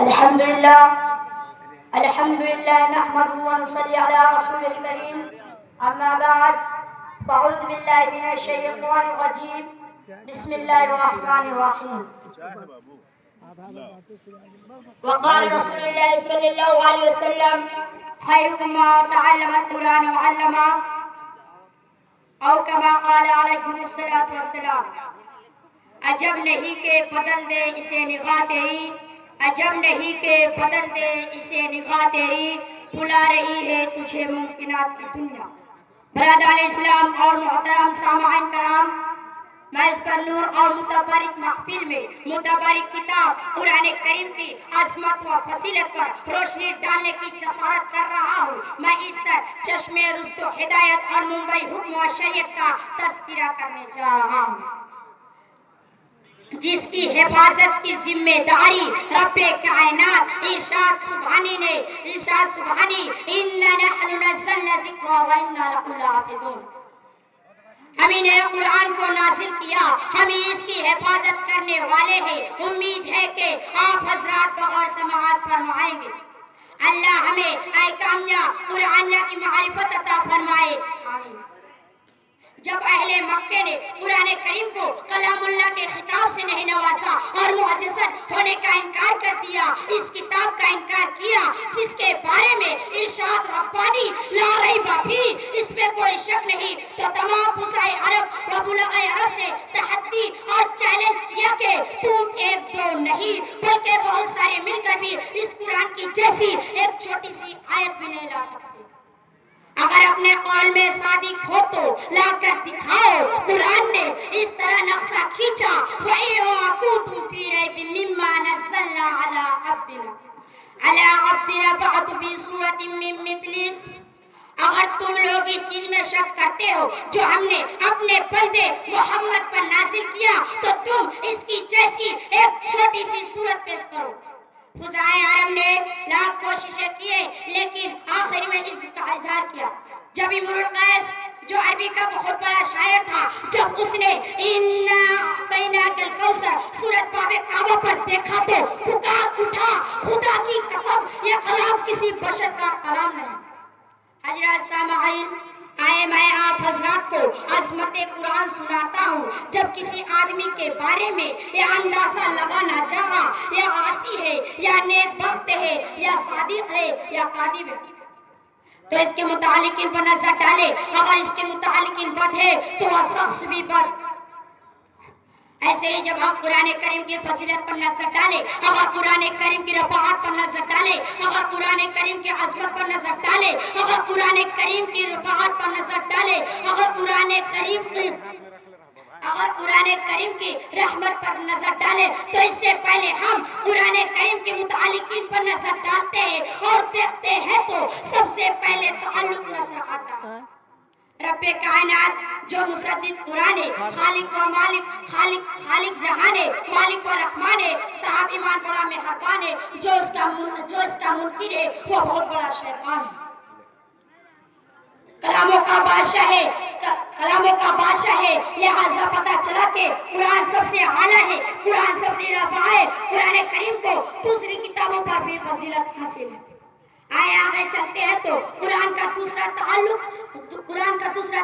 الحمد لله نحمده ونصلي على رسول الكريم أما بعد فأعوذ بالله من الشيطان الرجيم بسم الله الرحمن الرحيم وقال رسول الله صلى الله عليه وسلم خيركم من تعلم القرآن وعلمه اور كما قال علیہ الصلوۃ والسلام عجب نہیں کہ بدل دے اسے نگاہ تیری، عجب نہیں کہ بدل دے اسے نگاہ تیری، بلا رہی ہے تجھے ممکنات کی دنیا۔ برادران اسلام اور محترم سامعین کرام، میں اس پر نور اور متبارک محفل میں متبارک کتاب قرآن کریم کی عظمت و فضیلت پر روشنی ڈالنے کی جسارت کر رہا ہوں۔ میں اس چشم رشد و ہدایت اور منبع حکم و شریعت کا تذکرہ کرنے جا رہا ہوں، جس کی حفاظت کی ذمہ داری رب کائنات ارشاد سبحانی نے اِنَّا نَحْنُ نَزَّلْنَا الذِّكْرَ وَإِنَّا لَهُ لَحَافِظُونَ۔ ہمیں نے قرآن کو نازل کیا، ہم اس کی حفاظت کرنے والے ہیں۔ امید ہے کہ آپ حضرات بغور سماعت فرمائیں گے۔ اللہ ہمیں احکامیہ قرآنیہ کی معرفت عطا فرمائے، آمین۔ جب اہل مکہ نے قرآن کریم کو کلام اللہ کے خطاب سے نہیں نوازا اور معجزہ ہونے کا انکار کر دیا، اس کتاب کا انکار کیا جس کے بارے میں ارشاد ربانی لا ریب فیہ، اس میں کوئی شک نہیں، تو تمام فصحاء عرب و بلغاء عرب سے تحدی اور چیلنج کیا کہ تم ایک دو نہیں بلکہ بہت سارے مل کر بھی اس قرآن کی جیسی ایک چھوٹی سی آیت بھی نہیں لا سکتے۔ اگر اپنے قول میں صادق ہو تو لا کر دکھاؤ۔ قرآن نے اس طرح نقشہ کھینچا وَإِن كُنتُمْ فِي رَيْبٍ مِّمَّا نَزَّلْنَا عَلَىٰ عَبْدِنَا فَأْتُوا بِسُورَةٍ مِّن مِّثْلِهِ۔ اگر تم لوگ اس چیز میں شک کرتے ہو جو ہم نے اپنے بندے محمد پر نازل کیا تو تم اس کی جیسی ایک چھوٹی سی صورت پیش کرو۔ فضائے عرب نے لاکھ کوششیں کیے لیکن آخر میں اس کا اظہار کیا۔ جب امرؤ القیس جو عربی کا بہت بڑا شاعر تھا، جب اس نے اِنَّا أَعْطَيْنَاكَ الْكَوْثَرَ سورت باب کعبہ پر دیکھا تو پکار اٹھا، خدا کی قسم یہ کلام کسی بشر کا کلام نہیں۔ حضرات سامعین، آئے میں آپ حضرات کو عظمت قرآن سناتا ہوں۔ جب کسی آدمی کے بارے میں یہ اندازہ لگانا چاہا یا عاصی ہے یا نیک بخت ہے یا صادق ہے یا کاذب ہے تو اس کے متعلقین پر نظر ڈالے، اگر اس کے متعلقین بد ہے تو وہ شخص بھی بد۔ ایسے ہی جب ہم قرآن کریم کی فضیلت پر نظر ڈالیں، اگر قرآن کریم کی رفاعت پر نظر ڈالیں، اگر قرآن کریم کی عظمت پر نظر ڈالیں، اگر قرآن کریم کی رفاعت پر نظر ڈالیں، اگر قرآن کریم کی رحمت پر نظر ڈالیں تو اس سے پہلے ہم قرآن کریم کے متعلقین پر نظر ڈالتے ہیں اور دیکھتے ہیں تو سب سے پہلے تعلق نظر آتا ہے۔ رب کائنات جو مسدد قرآن ہے، خالق و مالک، خالق جہان ہے، مالک و رحمان ہے، صاحب ایمان بڑا مہربان ہے، جو اس کا منکر ہے وہ بہت بڑا شیطان ہے۔ کلاموں کا بادشاہ ہے، لہذا پتہ چلا کہ قرآن سب سے اعلیٰ ہے، قرآن سب سے رفیع ہے۔ قرآن کریم کو دوسری کتابوں پر بھی فضیلت حاصل ہے۔ آئے آگے چلتے ہیں تو قرآن کا دوسرا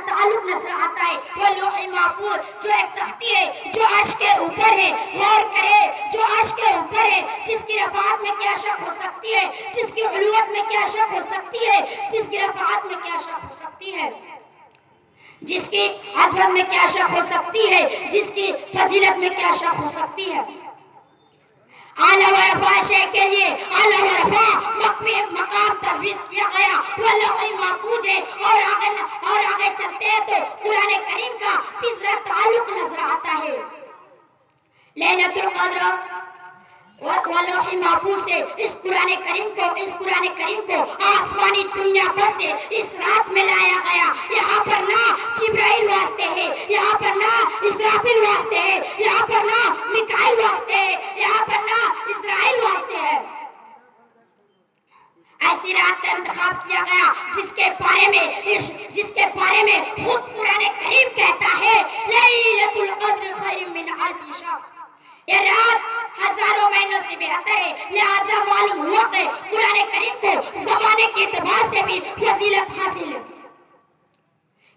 تعلق نظر آتا ہے وہ لوح محفوظ، جو ایک تختی ہے جو عرش کے اوپر ہے۔ غور کرے، جو عرش کے اوپر ہے، جس کی رفعت میں کیا شک ہو سکتی ہے، جس کی علویت میں کیا شک ہو سکتی ہے، جس کی رفعت میں کیا شک ہو سکتی ہے، جس کی عظمت میں کیا شک ہو سکتی ہے، جس کی فضیلت میں کیا شک ہو سکتی ہے۔ اعلیٰ و رفع شے کے لیے اعلیٰ و رفع مقام تجویز کیا گیا وہ لوح محفوظ ہے۔ اور آگے چلتے ہیں تو قرآن کریم کا تیسرا تعلق نظر آتا ہے لیلۃ القدر و لوح محفوظ سے۔ اس قرآن کریم کو آسمانی دنیا پر سے اس رات میں لایا گیا۔ یہاں پر نہ جبرائیل واسطے ہے، یہاں پر نہ اسرافیل واسطے ہے، یہاں پر نہ میکائیل واسطے ہے، یہاں پر نہ اسرائیل واسطے ہے۔ ایسی رات کا انتخاب کیا گیا جس کے بارے میں خود قرآن کریم کہتا ہے لیلۃ القدر خیر من الف شہر۔ یہ رات ہزاروں مہینوں سے بہتر ہے، لہذا معلوم ہوا کہ قرآن کریم کو زمانے کے اعتبار سے بھی فضیلت حاصل ہے۔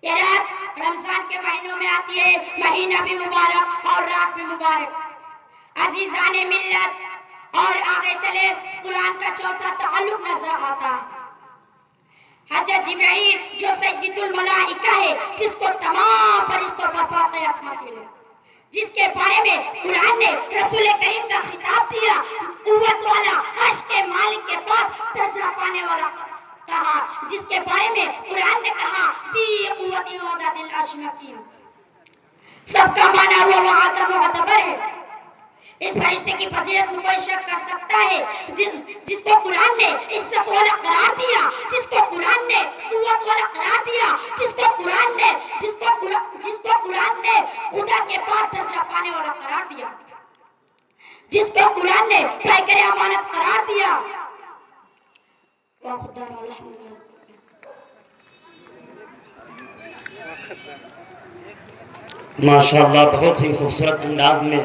یہ رات رمضان کے مہینوں میں آتی ہے، مہینہ بھی مبارک اور رات بھی مبارک۔ عزیزان ملت، اور آگے چلے قرآن کا چوتھا تعلق نظر آتا ہے حضرت جبرائیل جو سید الملائکہ ہے، جس کو تمام فرشتوں پر فوقیت حاصل ہے، جس کے بارے میں قرآن نے رسول کریم کا خطاب دیا، قوت والا، عرش کے مالک کے بعد درجہ پانے والا کہا، جس کے بارے میں قرآن نے کہا فی قوت وذات العرش مکین، سب کا معنی ہوا وہاں کا معتبر ہے۔ اس فرشتے کی فضیلت میں کوئی شک کر سکتا ہے؟ جس کو قرآن نے عزت والا قرار دیا، جس کو قرآن نے قوت والا قرار دیا، جس کو قرآن نے خدا کے بعد درجہ پانے والا قرار دیا، جس کو قرآن نے پیکر امانت قرار دیا۔ ماشاءاللہ، بہت ہی خوبصورت انداز میں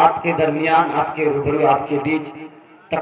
آپ کے درمیان، آپ کے روبرو، آپ کے بیچ